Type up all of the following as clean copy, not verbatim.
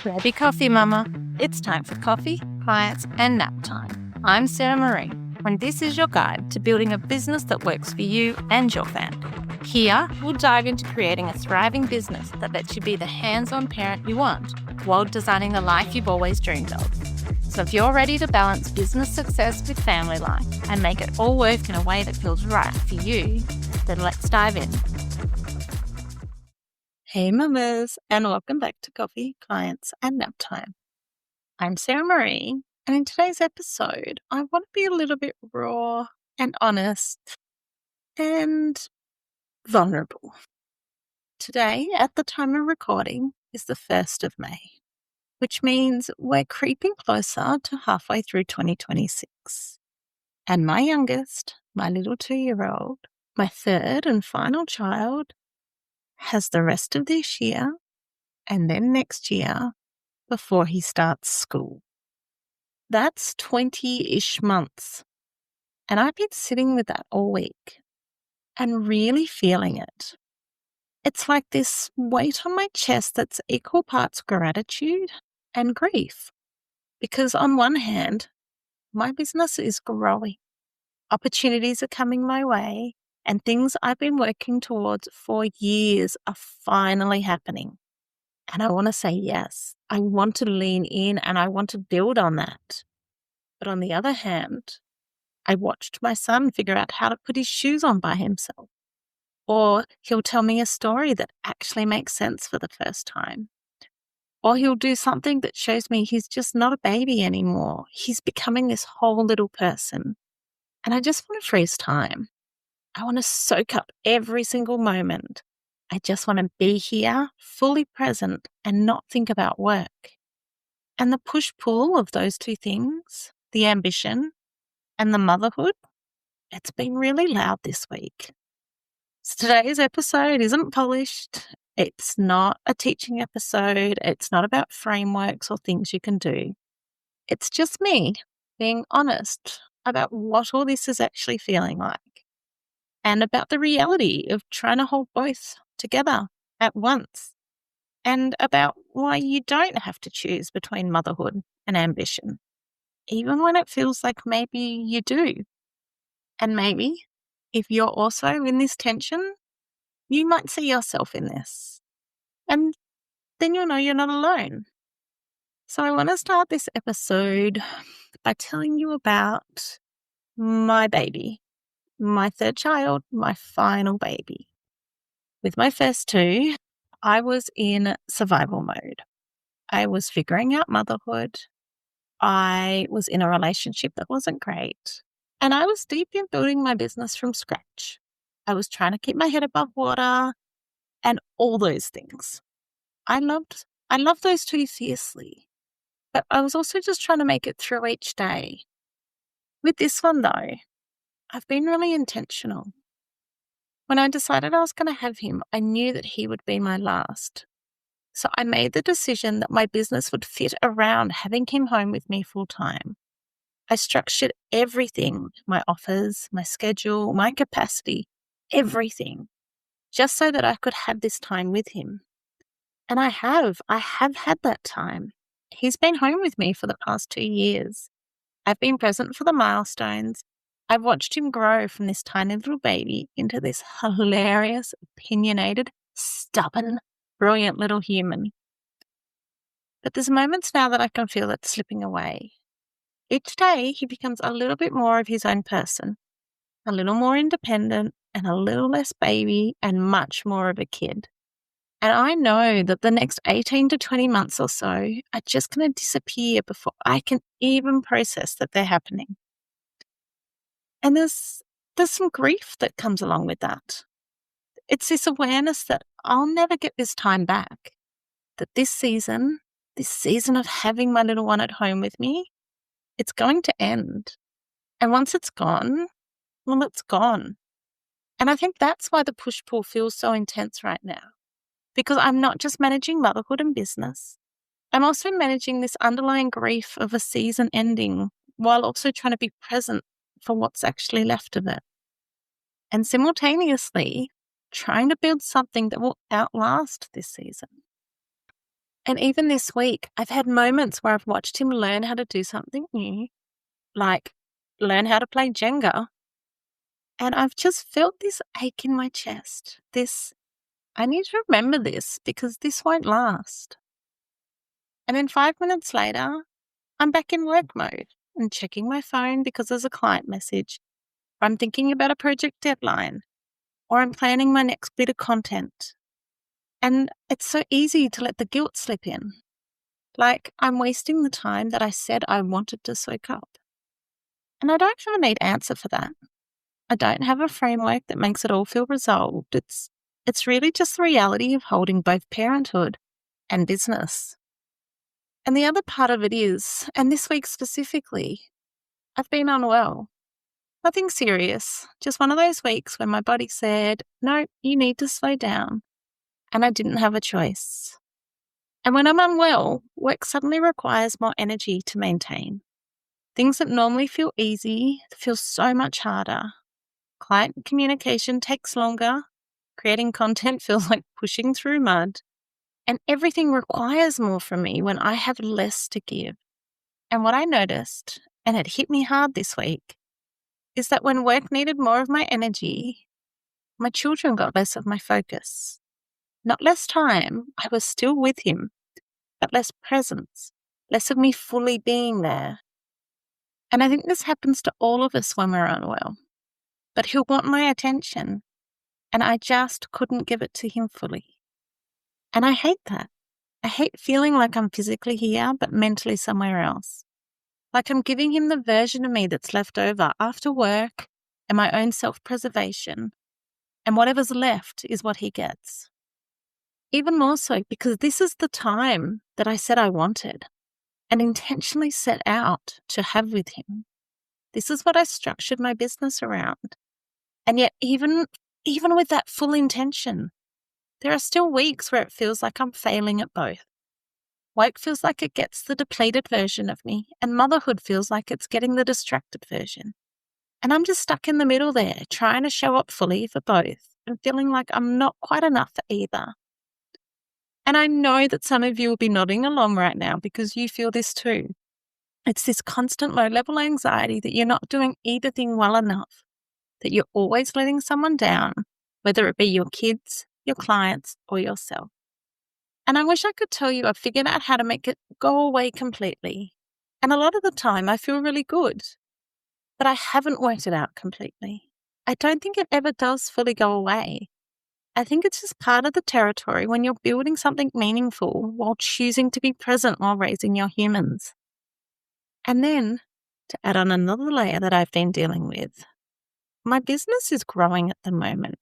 Grab your coffee, mama. It's time for coffee, clients, and nap time. I'm Sarah Marie, and this is your guide to building a business that works for you and your family. Here, we'll dive into creating a thriving business that lets you be the hands-on parent you want while designing the life you've always dreamed of. So if you're ready to balance business success with family life and make it all work in a way that feels right for you, then let's dive in. Hey mamas, and welcome back to Coffee, Clients, and Nap Time. I'm Sarah Marie, and in today's episode, I want to be a little bit raw and honest and vulnerable. Today, at the time of recording, is the 1st of May, which means we're creeping closer to halfway through 2026. And my youngest, my little 2-year-old, my third and final child, has the rest of this year and then next year before he starts school. That's 20-ish months. And I've been sitting with that all week and really feeling it. It's like this weight on my chest that's equal parts gratitude and grief. Because on one hand, my business is growing. Opportunities are coming my way, and things I've been working towards for years are finally happening. And I want to say yes. I want to lean in and I want to build on that. But on the other hand, I watched my son figure out how to put his shoes on by himself. Or he'll tell me a story that actually makes sense for the first time. Or he'll do something that shows me he's just not a baby anymore. He's becoming this whole little person. And I just want to freeze time. I want to soak up every single moment. I just want to be here, fully present, and not think about work. And the push-pull of those two things, the ambition and the motherhood, it's been really loud this week. So today's episode isn't polished. It's not a teaching episode. It's not about frameworks or things you can do. It's just me being honest about what all this is actually feeling like and about the reality of trying to hold both together at once and about why you don't have to choose between motherhood and ambition, even when it feels like maybe you do. And maybe if you're also in this tension, you might see yourself in this. And then you'll know you're not alone. So I want to start this episode by telling you about my baby, my third child, my final baby. With my first two, I was in survival mode. I was figuring out motherhood. I was in a relationship that wasn't great. And I was deep in building my business from scratch. I was trying to keep my head above water and all those things. I loved those two fiercely. But I was also just trying to make it through each day. With this one, though, I've been really intentional. When I decided I was going to have him, I knew that he would be my last. So I made the decision that my business would fit around having him home with me full time. I structured everything, my offers, my schedule, my capacity, everything, just so that I could have this time with him. And I have had that time. He's been home with me for the past 2 years. I've been present for the milestones. I've watched him grow from this tiny little baby into this hilarious, opinionated, stubborn, brilliant little human. But there's moments now that I can feel it slipping away. Each day he becomes a little bit more of his own person, a little more independent and a little less baby and much more of a kid. And I know that the next 18 to 20 months or so are just going to disappear before I can even process that they're happening. And there's some grief that comes along with that. It's this awareness that I'll never get this time back, that this season of having my little one at home with me, it's going to end. And once it's gone, well, it's gone. And I think that's why the push-pull feels so intense right now. Because I'm not just managing motherhood and business. I'm also managing this underlying grief of a season ending while also trying to be present for what's actually left of it. And simultaneously, trying to build something that will outlast this season. And even this week, I've had moments where I've watched him learn how to do something new, like learn how to play Jenga. And I've just felt this ache in my chest. I need to remember this because this won't last. And then 5 minutes later, I'm back in work mode and checking my phone because there's a client message, or I'm thinking about a project deadline, or I'm planning my next bit of content. And it's so easy to let the guilt slip in. Like I'm wasting the time that I said I wanted to soak up. And I don't have a neat answer for that. I don't have a framework that makes it all feel resolved. It's really just the reality of holding both parenthood and business. And the other part of it is, and this week specifically, I've been unwell. Nothing serious, just one of those weeks when my body said, no, you need to slow down. And I didn't have a choice. And when I'm unwell, work suddenly requires more energy to maintain. Things that normally feel easy feel so much harder. Client communication takes longer. Creating content feels like pushing through mud. And everything requires more from me when I have less to give. And what I noticed, and it hit me hard this week, is that when work needed more of my energy, my children got less of my focus. Not less time, I was still with him, but less presence, less of me fully being there. And I think this happens to all of us when we're unwell. But he'll want my attention, and I just couldn't give it to him fully. And I hate that. I hate feeling like I'm physically here, but mentally somewhere else. Like I'm giving him the version of me that's left over after work and my own self-preservation, and whatever's left is what he gets. Even more so because this is the time that I said I wanted and intentionally set out to have with him. This is what I structured my business around. And yet even with that full intention, there are still weeks where it feels like I'm failing at both. Work feels like it gets the depleted version of me, and motherhood feels like it's getting the distracted version. And I'm just stuck in the middle there, trying to show up fully for both and feeling like I'm not quite enough for either. And I know that some of you will be nodding along right now because you feel this too. It's this constant low-level anxiety that you're not doing either thing well enough, that you're always letting someone down, whether it be your kids, your clients, or yourself. And I wish I could tell you I've figured out how to make it go away completely. And a lot of the time I feel really good, but I haven't worked it out completely. I don't think it ever does fully go away. I think it's just part of the territory when you're building something meaningful while choosing to be present while raising your humans. And then, to add on another layer that I've been dealing with, my business is growing at the moment.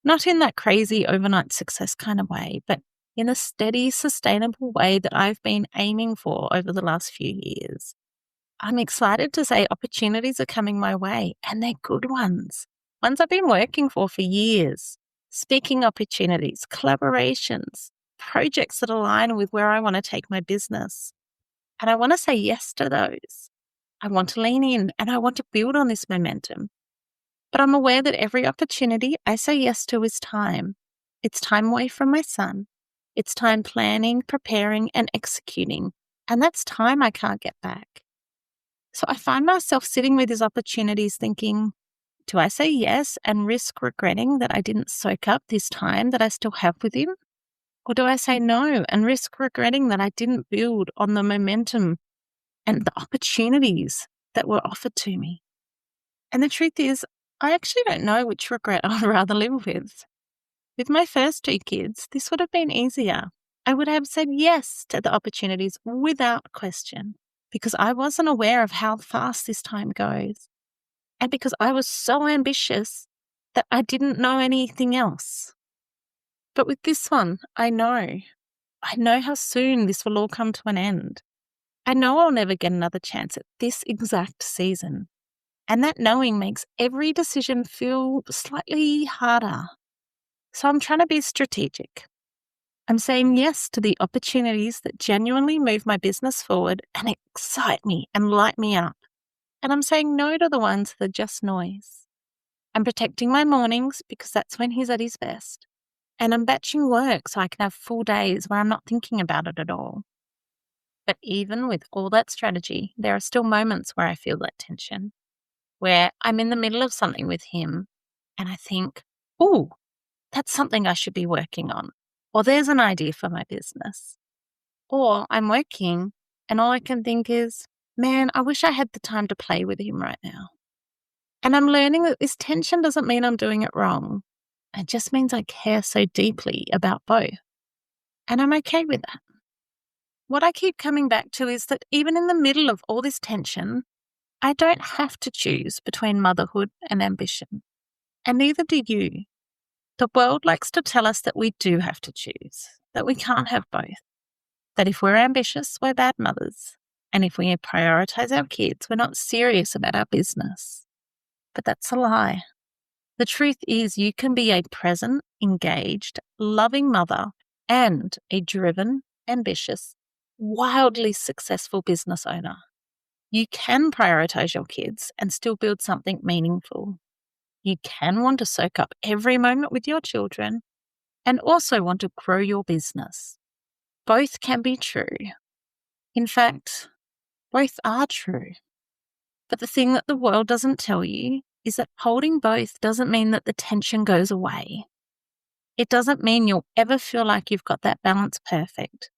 Not in that crazy overnight success kind of way, but in a steady, sustainable way that I've been aiming for over the last few years. I'm excited to say opportunities are coming my way, and they're good ones I've been working for years. Speaking opportunities, collaborations, projects that align with where I want to take my business. And I want to say yes to those. I want to lean in and I want to build on this momentum. But I'm aware that every opportunity I say yes to is time. It's time away from my son. It's time planning, preparing, and executing. And that's time I can't get back. So I find myself sitting with these opportunities thinking, do I say yes and risk regretting that I didn't soak up this time that I still have with him? Or do I say no and risk regretting that I didn't build on the momentum and the opportunities that were offered to me? And the truth is, I actually don't know which regret I'd rather live with. With my first two kids, this would have been easier. I would have said yes to the opportunities without question because I wasn't aware of how fast this time goes. And because I was so ambitious that I didn't know anything else. But with this one, I know how soon this will all come to an end. I know I'll never get another chance at this exact season. And that knowing makes every decision feel slightly harder. So I'm trying to be strategic. I'm saying yes to the opportunities that genuinely move my business forward and excite me and light me up. And I'm saying no to the ones that are just noise. I'm protecting my mornings because that's when he's at his best. And I'm batching work so I can have full days where I'm not thinking about it at all. But even with all that strategy, there are still moments where I feel that tension, where I'm in the middle of something with him and I think, oh, that's something I should be working on. Or there's an idea for my business. Or I'm working and all I can think is, man, I wish I had the time to play with him right now. And I'm learning that this tension doesn't mean I'm doing it wrong. It just means I care so deeply about both. And I'm okay with that. What I keep coming back to is that even in the middle of all this tension, I don't have to choose between motherhood and ambition. And neither do you. The world likes to tell us that we do have to choose, that we can't have both. That if we're ambitious, we're bad mothers. And if we prioritize our kids, we're not serious about our business. But that's a lie. The truth is you can be a present, engaged, loving mother and a driven, ambitious, wildly successful business owner. You can prioritize your kids and still build something meaningful. You can want to soak up every moment with your children and also want to grow your business. Both can be true. In fact, both are true. But the thing that the world doesn't tell you is that holding both doesn't mean that the tension goes away. It doesn't mean you'll ever feel like you've got that balance perfect.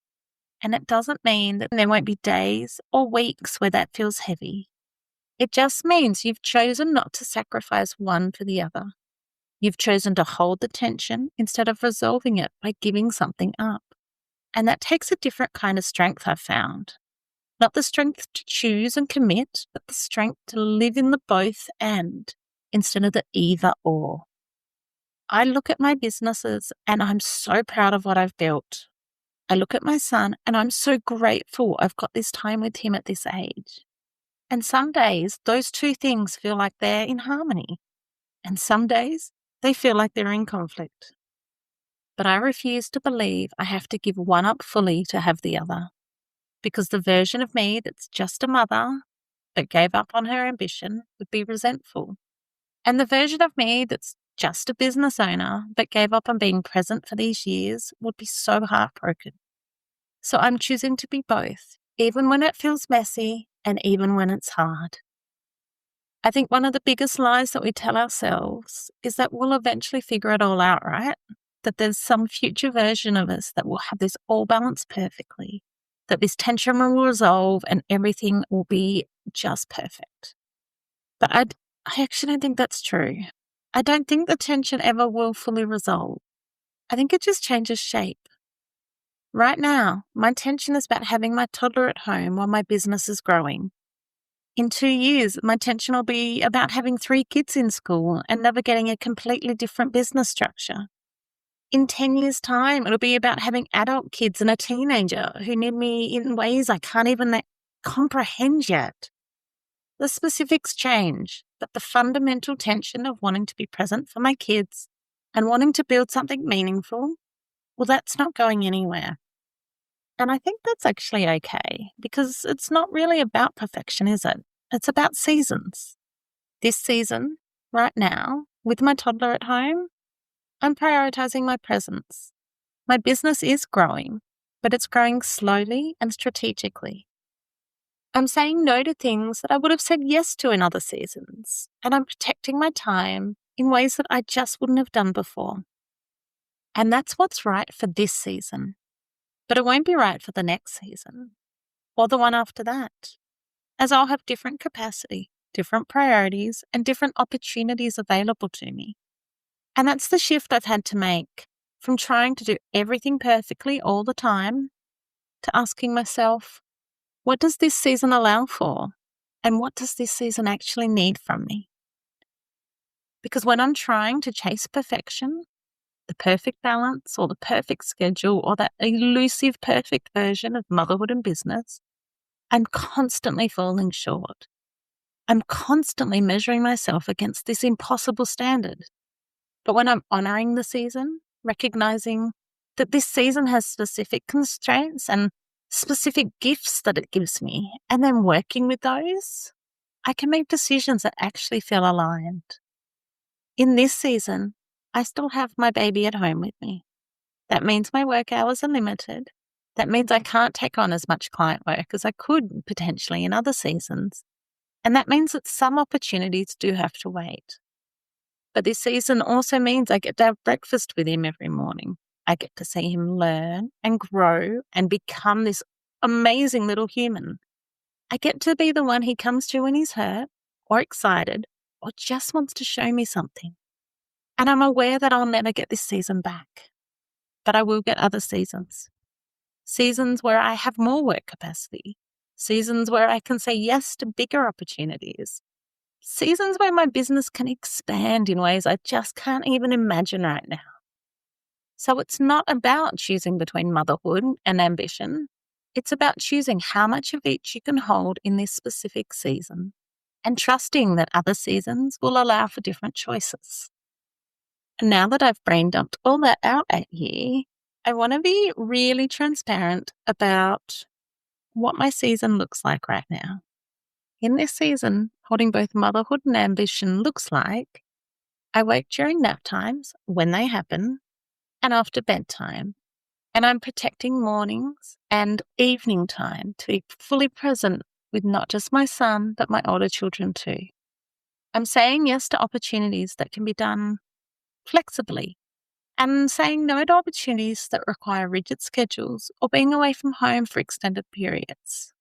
And it doesn't mean that there won't be days or weeks where that feels heavy. It just means you've chosen not to sacrifice one for the other. You've chosen to hold the tension instead of resolving it by giving something up. And that takes a different kind of strength, I've found. Not the strength to choose and commit, but the strength to live in the both and instead of the either or. I look at my businesses and I'm so proud of what I've built. I look at my son and I'm so grateful I've got this time with him at this age. And some days, those two things feel like they're in harmony. And some days, they feel like they're in conflict. But I refuse to believe I have to give one up fully to have the other. Because the version of me that's just a mother but gave up on her ambition would be resentful. And the version of me that's just a business owner but gave up on being present for these years would be so heartbroken. So I'm choosing to be both, even when it feels messy and even when it's hard. I think one of the biggest lies that we tell ourselves is that we'll eventually figure it all out, right? That there's some future version of us that will have this all balanced perfectly, that this tension will resolve and everything will be just perfect. But I actually don't think that's true. I don't think the tension ever will fully resolve. I think it just changes shape. Right now, my tension is about having my toddler at home while my business is growing. In 2 years, my tension will be about having 3 kids in school and navigating a completely different business structure. In 10 years' time, it'll be about having adult kids and a teenager who need me in ways I can't even comprehend yet. The specifics change, but the fundamental tension of wanting to be present for my kids and wanting to build something meaningful, well, that's not going anywhere. And I think that's actually okay because it's not really about perfection, is it? It's about seasons. This season, right now, with my toddler at home, I'm prioritizing my presence. My business is growing, but it's growing slowly and strategically. I'm saying no to things that I would have said yes to in other seasons, and I'm protecting my time in ways that I just wouldn't have done before. And that's what's right for this season. But it won't be right for the next season or the one after that, as I'll have different capacity, different priorities, and different opportunities available to me. And that's the shift I've had to make from trying to do everything perfectly all the time to asking myself, what does this season allow for? And what does this season actually need from me? Because when I'm trying to chase perfection, the perfect balance or the perfect schedule or that elusive perfect version of motherhood and business, I'm constantly falling short. I'm constantly measuring myself against this impossible standard. But when I'm honoring the season, recognizing that this season has specific constraints and specific gifts that it gives me, and then working with those, I can make decisions that actually feel aligned. In this season, I still have my baby at home with me. That means my work hours are limited. That means I can't take on as much client work as I could potentially in other seasons. And that means that some opportunities do have to wait. But this season also means I get to have breakfast with him every morning. I get to see him learn and grow and become this amazing little human. I get to be the one he comes to when he's hurt or excited or just wants to show me something. And I'm aware that I'll never get this season back, but I will get other seasons. Seasons where I have more work capacity. Seasons where I can say yes to bigger opportunities. Seasons where my business can expand in ways I just can't even imagine right now. So it's not about choosing between motherhood and ambition. It's about choosing how much of each you can hold in this specific season and trusting that other seasons will allow for different choices. And now that I've brain dumped all that out at you, I want to be really transparent about what my season looks like right now. In this season, holding both motherhood and ambition looks like I work during nap times when they happen and after bedtime. And I'm protecting mornings and evening time to be fully present with not just my son, but my older children too. I'm saying yes to opportunities that can be done flexibly and saying no to opportunities that require rigid schedules or being away from home for extended periods.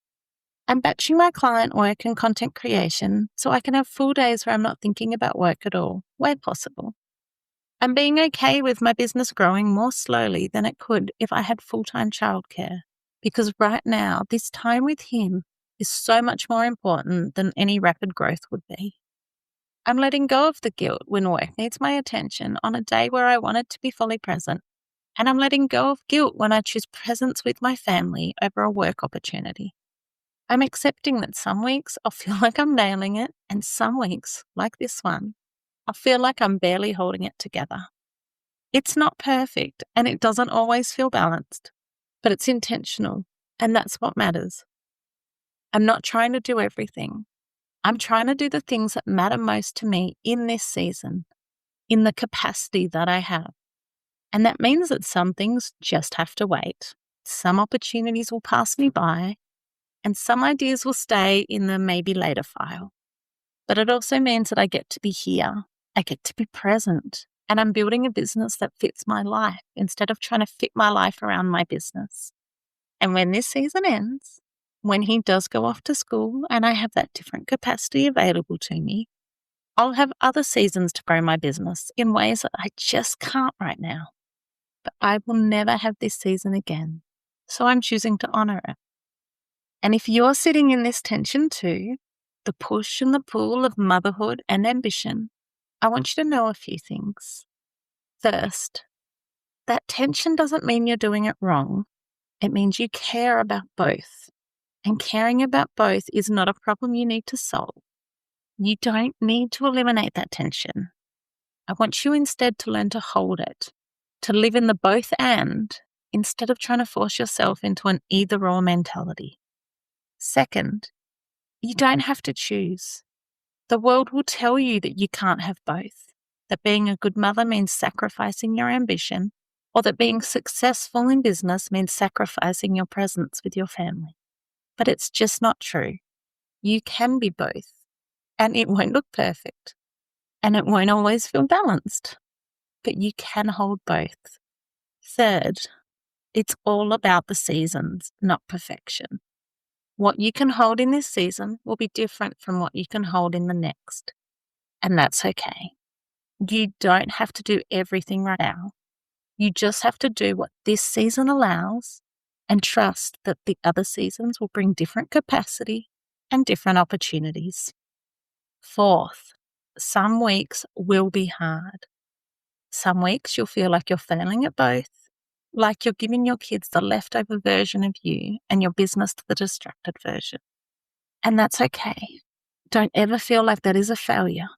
I'm batching my client work and content creation so I can have full days where I'm not thinking about work at all, where possible. I'm being okay with my business growing more slowly than it could if I had full-time childcare, because right now, this time with him is so much more important than any rapid growth would be. I'm letting go of the guilt when work needs my attention on a day where I wanted to be fully present, and I'm letting go of guilt when I choose presence with my family over a work opportunity. I'm accepting that some weeks I'll feel like I'm nailing it, and some weeks, like this one, I'll feel like I'm barely holding it together. It's not perfect, and it doesn't always feel balanced, but it's intentional, and that's what matters. I'm not trying to do everything. I'm trying to do the things that matter most to me in this season, in the capacity that I have. And that means that some things just have to wait. Some opportunities will pass me by, and some ideas will stay in the maybe later file. But it also means that I get to be here. I get to be present. And I'm building a business that fits my life instead of trying to fit my life around my business. And when this season ends, when he does go off to school and I have that different capacity available to me, I'll have other seasons to grow my business in ways that I just can't right now. But I will never have this season again. So I'm choosing to honor it. And if you're sitting in this tension too, the push and the pull of motherhood and ambition, I want you to know a few things. First, that tension doesn't mean you're doing it wrong. It means you care about both. And caring about both is not a problem you need to solve. You don't need to eliminate that tension. I want you instead to learn to hold it, to live in the both and, instead of trying to force yourself into an either-or mentality. Second, you don't have to choose. The world will tell you that you can't have both, that being a good mother means sacrificing your ambition, or that being successful in business means sacrificing your presence with your family. But it's just not true. You can be both, and it won't look perfect, and it won't always feel balanced, but you can hold both. Third, it's all about the seasons, not perfection. What you can hold in this season will be different from what you can hold in the next, and that's okay. You don't have to do everything right now. You just have to do what this season allows and trust that the other seasons will bring different capacity and different opportunities. Fourth, some weeks will be hard. Some weeks you'll feel like you're failing at both, like you're giving your kids the leftover version of you and your business the distracted version. And that's okay. Don't ever feel like that is a failure.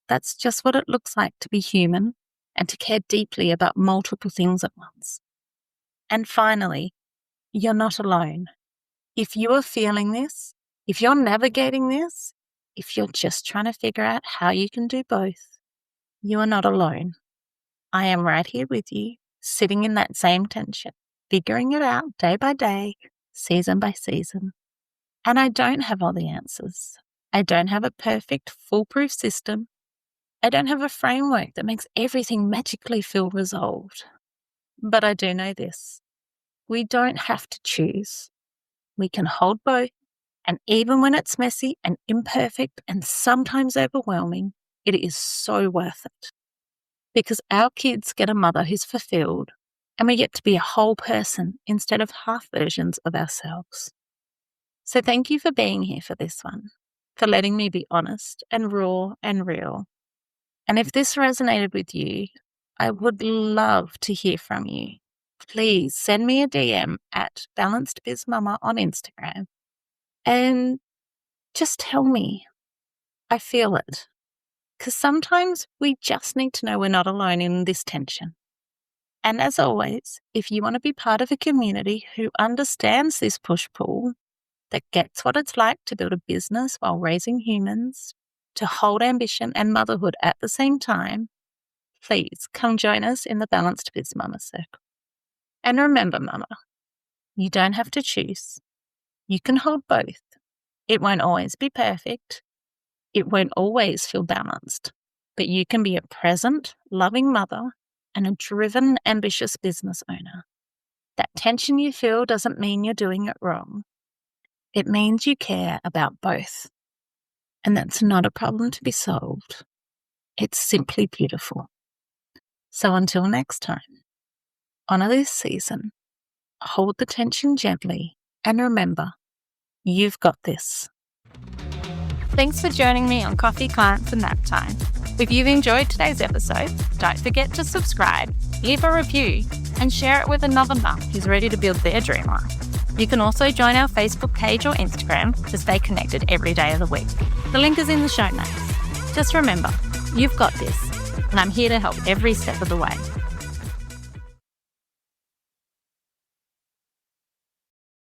That's just what it looks like to be human and to care deeply about multiple things at once. And finally, you're not alone. If you are feeling this, if you're navigating this, if you're just trying to figure out how you can do both, you are not alone. I am right here with you, sitting in that same tension, figuring it out day by day, season by season. And I don't have all the answers. I don't have a perfect, foolproof system. I don't have a framework that makes everything magically feel resolved. But I do know this. We don't have to choose. We can hold both, and even when it's messy and imperfect and sometimes overwhelming, it is so worth it. Because our kids get a mother who's fulfilled, and we get to be a whole person instead of half versions of ourselves. So thank you for being here for this one, for letting me be honest and raw and real. And if this resonated with you, I would love to hear from you. Please send me a DM at balancedbizmama on Instagram and just tell me. I feel it. Because sometimes we just need to know we're not alone in this tension. And as always, if you want to be part of a community who understands this push-pull, that gets what it's like to build a business while raising humans, to hold ambition and motherhood at the same time, please come join us in the Balanced Biz Mama Circle. And remember, Mama, you don't have to choose. You can hold both. It won't always be perfect. It won't always feel balanced. But you can be a present, loving mother and a driven, ambitious business owner. That tension you feel doesn't mean you're doing it wrong. It means you care about both. And that's not a problem to be solved. It's simply beautiful. So until next time, honor this season, hold the tension gently, and remember, you've got this. Thanks for joining me on Coffee, Clients and Nap Time. If you've enjoyed today's episode, don't forget to subscribe, leave a review, and share it with another mum who's ready to build their dream life. You can also join our Facebook page or Instagram to stay connected every day of the week. The link is in the show notes. Just remember, you've got this, and I'm here to help every step of the way.